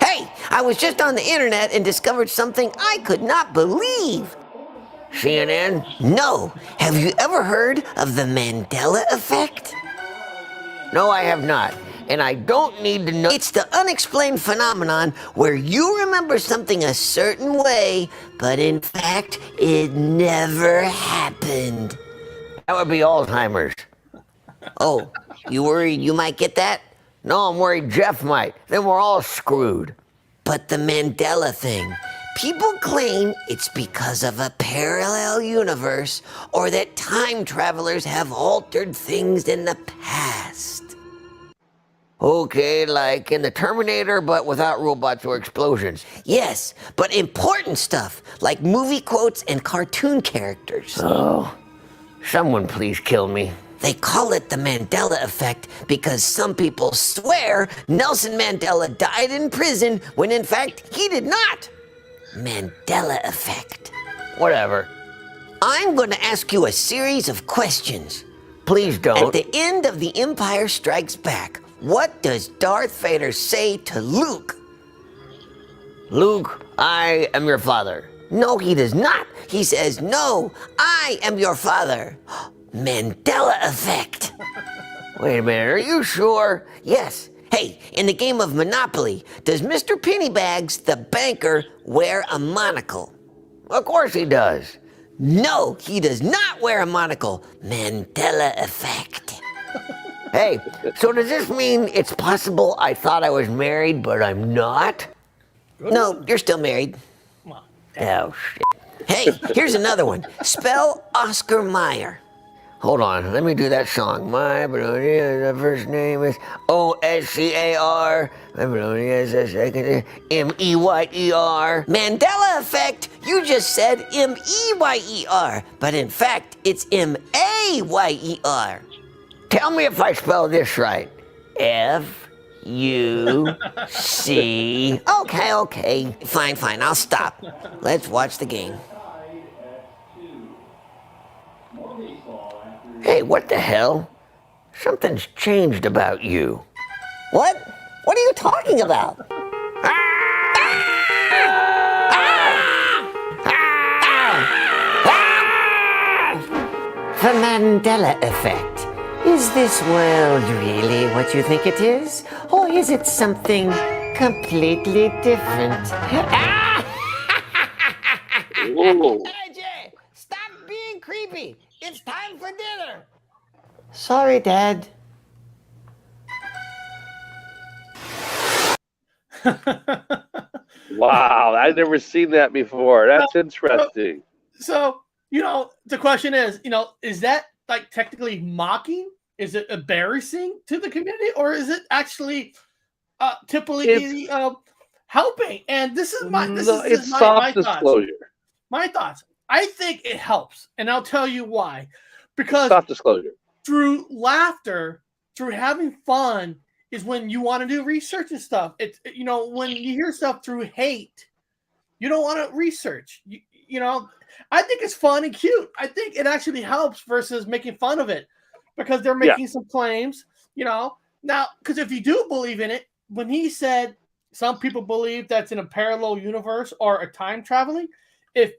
Hey, I was just on the internet and discovered something I could not believe. CNN? No. Have you ever heard of the Mandela effect? No, I have not. And I don't need to know. It's the unexplained phenomenon where you remember something a certain way, but in fact, it never happened. That would be Alzheimer's. Oh, you worried you might get that? No, I'm worried Jeff might. Then we're all screwed. But the Mandela thing, people claim it's because of a parallel universe or that time travelers have altered things in the past. Okay, like in the Terminator, but without robots or explosions. Yes, but important stuff, like movie quotes and cartoon characters. Oh, someone please kill me. They call it the Mandela effect because some people swear Nelson Mandela died in prison when in fact he did not. Mandela effect. Whatever. I'm going to ask you a series of questions. Please don't. At the end of The Empire Strikes Back, what does Darth Vader say to Luke? Luke, I am your father. No, he does not. He says, no, I am your father. Mandela effect. Wait a minute, are you sure? Yes. Hey, in the game of Monopoly, does Mr. Pennybags, the banker, wear a monocle? Of course he does. No, he does not wear a monocle. Mandela effect. Hey, so does this mean it's possible I thought I was married, but I'm not? No, you're still married. Oh, shit. Hey, here's another one. Spell Oscar Mayer. Hold on, let me do that song. My the first name is O-S-C-A-R. My is the second name, M-E-Y-E-R. Mandela effect, you just said M-E-Y-E-R, but in fact, it's M-A-Y-E-R. Tell me if I spell this right. F-U-C. Okay. Fine, I'll stop. Let's watch the game. Hey, what the hell? Something's changed about you. What? What are you talking about? Ah! The Mandela effect. Is this world really what you think it is? Or is it something completely different? Jay, stop being creepy. It's time for dinner. Sorry, Dad. Wow, I've never seen that before. That's interesting. So, the question is, is that like technically mocking? Is it embarrassing to the community, or is it actually typically helping? And this is my soft disclosure. My thoughts. I think it helps, and I'll tell you why. Because soft disclosure. Through laughter, through having fun, is when you want to do research and stuff. It's when you hear stuff through hate, you don't want to research. I think it's fun and cute. I think it actually helps versus making fun of it, because they're making some claims. Now, because if you do believe in it, when he said some people believe that's in a parallel universe or a time traveling, if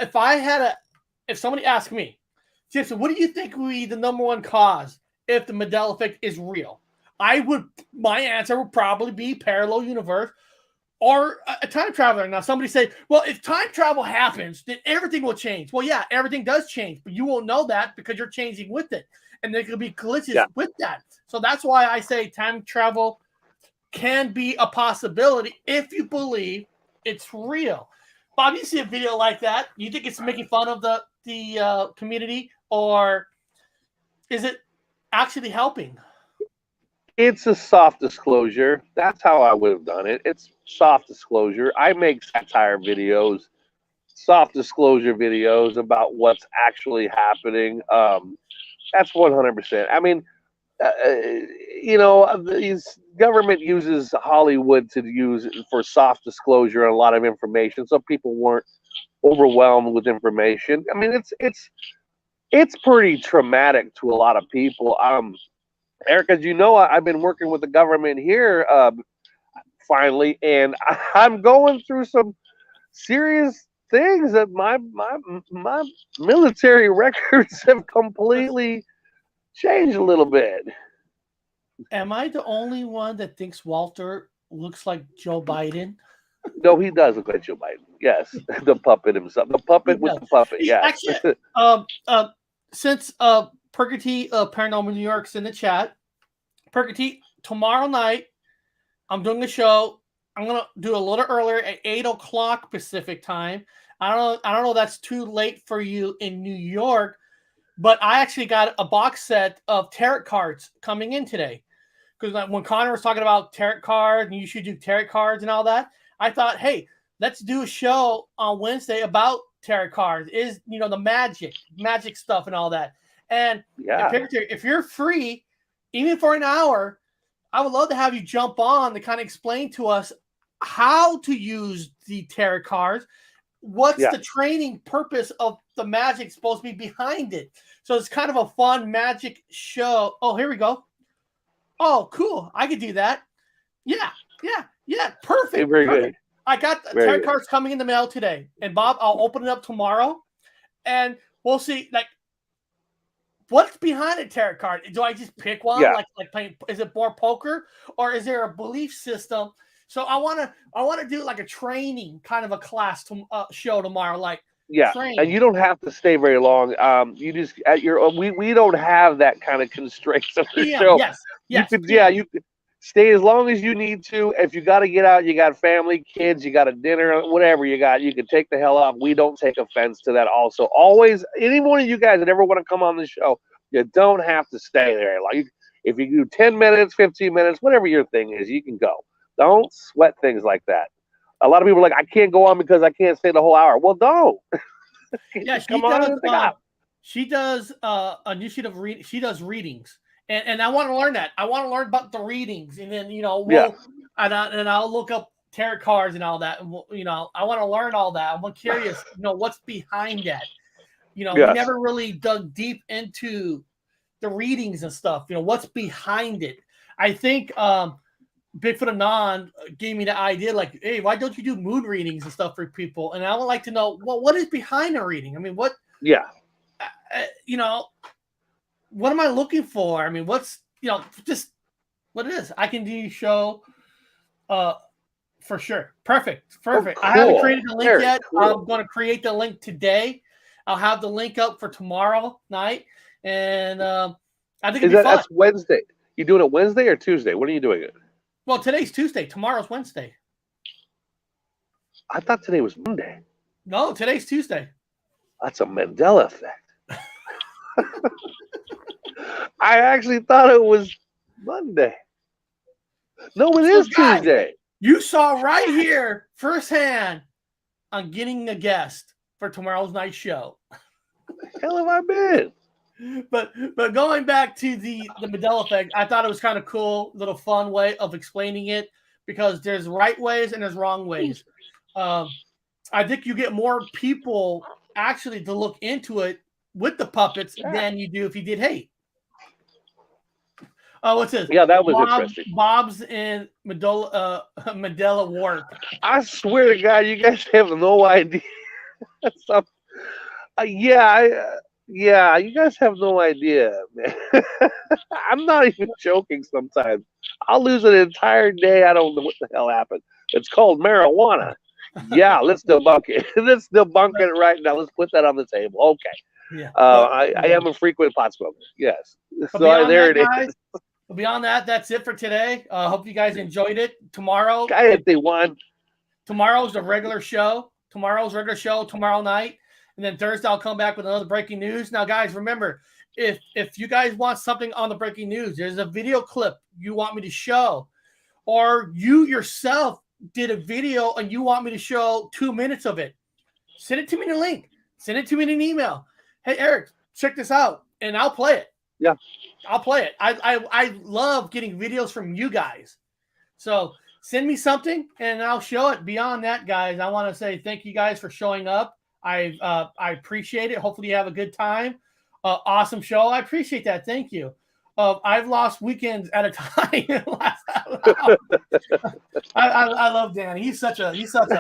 somebody asked me, Gypsy, what do you think would be the number one cause if the Mandela effect is real? My answer would probably be parallel universe or a time traveler. Now, somebody say, well, if time travel happens, then everything will change. Well, yeah, everything does change, but you won't know that because you're changing with it. And there could be glitches with that. So that's why I say time travel can be a possibility if you believe it's real. Bob, you see a video like that, you think it's making fun of the community, or is it actually helping? It's a soft disclosure. That's how I would have done it. It's soft disclosure. I make satire videos, soft disclosure videos about what's actually happening. That's 100%. I mean, these government uses Hollywood to use for soft disclosure and a lot of information, so people weren't overwhelmed with information. I mean, it's pretty traumatic to a lot of people. Eric, as you know, I've been working with the government here finally, and I'm going through some serious things that my military records have completely changed a little bit. Am I the only one that thinks Walter looks like Joe Biden? No, he does look like Joe Biden. Yes, the puppet himself, the puppet with the puppet. Yes. Actually, since Purgatory Paranormal New York's in the chat, Purgatory, tomorrow night I'm doing a show. I'm gonna do a little earlier at 8 o'clock Pacific time. I don't know if that's too late for you in New York, but I actually got a box set of tarot cards coming in today. Because when Connor was talking about tarot cards and you should do tarot cards and all that, I thought, hey, let's do a show on Wednesday about tarot cards. The magic stuff and all that. And if you're free, even for an hour, I would love to have you jump on to kind of explain to us how to use the tarot cards. What's the training purpose of the magic supposed to be behind it? So it's kind of a fun magic show. Oh, here we go. Oh, cool. I could do that. Yeah. Perfect. Very good. I got the tarot cards coming in the mail today. And Bob, I'll open it up tomorrow. And we'll see, what's behind a tarot card? Do I just pick one? Like playing, is it more poker? Or is there a belief system? So I want to do like a training kind of a class show tomorrow. Train. And you don't have to stay very long. You just we don't have that kind of constraints on the show. Yes. You could stay as long as you need to. If you got to get out, you got family, kids, you got a dinner, whatever you got, you can take the hell off. We don't take offense to that. Also, always, any one of you guys that ever want to come on the show, you don't have to stay there. If you do 10 minutes, 15 minutes, whatever your thing is, you can go. Don't sweat things like that. A lot of people are like, I can't go on because I can't stay the whole hour. Well, don't. She does a new sheet of she does readings, and I want to learn that. I want to learn about the readings, and then and I'll look up tarot cards and all that. And I want to learn all that. I'm curious, what's behind that. We never really dug deep into the readings and stuff. What's behind it. I think Bigfoot Anon gave me the idea, hey, why don't you do mood readings and stuff for people? And I would like to know, what is behind a reading? I mean, what? Yeah. you know, what am I looking for? I mean, what's, you know, just what it is. I can do show for sure. Perfect. Oh, cool. I haven't created the link Very yet. cool. I'm going to create the link today. I'll have the link up for tomorrow night. And I think it'll be fun. That's Wednesday. You doing it Wednesday or Tuesday? When are you doing it? Well, today's Tuesday. Tomorrow's Wednesday. I thought today was Monday. No, today's Tuesday. That's a Mandela effect. I actually thought it was Monday. No, it is Tuesday. You saw right here firsthand on getting a guest for tomorrow's night show. Where the hell have I been? But going back to the Mandela effect, I thought it was kind of cool, little fun way of explaining it, because there's right ways and there's wrong ways. I think you get more people actually to look into it with the puppets than you do if you did hate. Oh, what's this? Yeah, that was interesting. Bob's in Mandela Ward. I swear to God, you guys have no idea. Yeah, you guys have no idea, man. I'm not even joking sometimes. I'll lose an entire day. I don't know what the hell happened. It's called marijuana. Yeah, let's debunk it. Let's debunk it right now. Let's put that on the table. Okay. Yeah. I am a frequent pot smoker. Yes. But So there it is. guys, beyond that, that's it for today. Hope you guys enjoyed it. Tomorrow. If they won. Tomorrow's the regular show. Tomorrow night. And then Thursday, I'll come back with another breaking news. Now, guys, remember, if you guys want something on the breaking news, there's a video clip you want me to show, or you yourself did a video and you want me to show 2 minutes of it, send it to me in a link. Send it to me in an email. Hey, Eric, check this out, and I'll play it. Yeah. I'll play it. I love getting videos from you guys. So send me something, and I'll show it. Beyond that, guys, I want to say thank you guys for showing up. I appreciate it. Hopefully you have a good time. Awesome show. I appreciate that. Thank you. I've lost weekends at a time. I love Danny. He's such an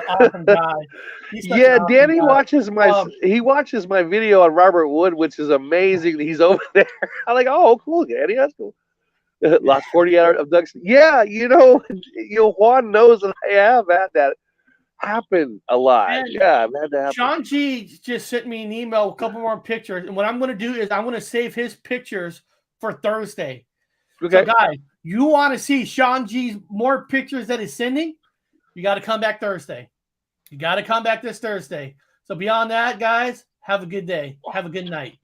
awesome guy. Danny watches my video on Robert Wood, which is amazing. He's over there. I'm like, oh, cool, Danny. That's cool. Lost 40 hour abduction. Yeah, Juan knows that I have had that happen a lot. And yeah, I've had that happen. Sean G just sent me an email, a couple more pictures, and what I'm going to do is I'm going to save his pictures for Thursday. Okay. So, guys, you want to see Sean G's more pictures that he's sending? You got to come back Thursday. You got to come back this Thursday. So, beyond that, guys, have a good day. Have a good night.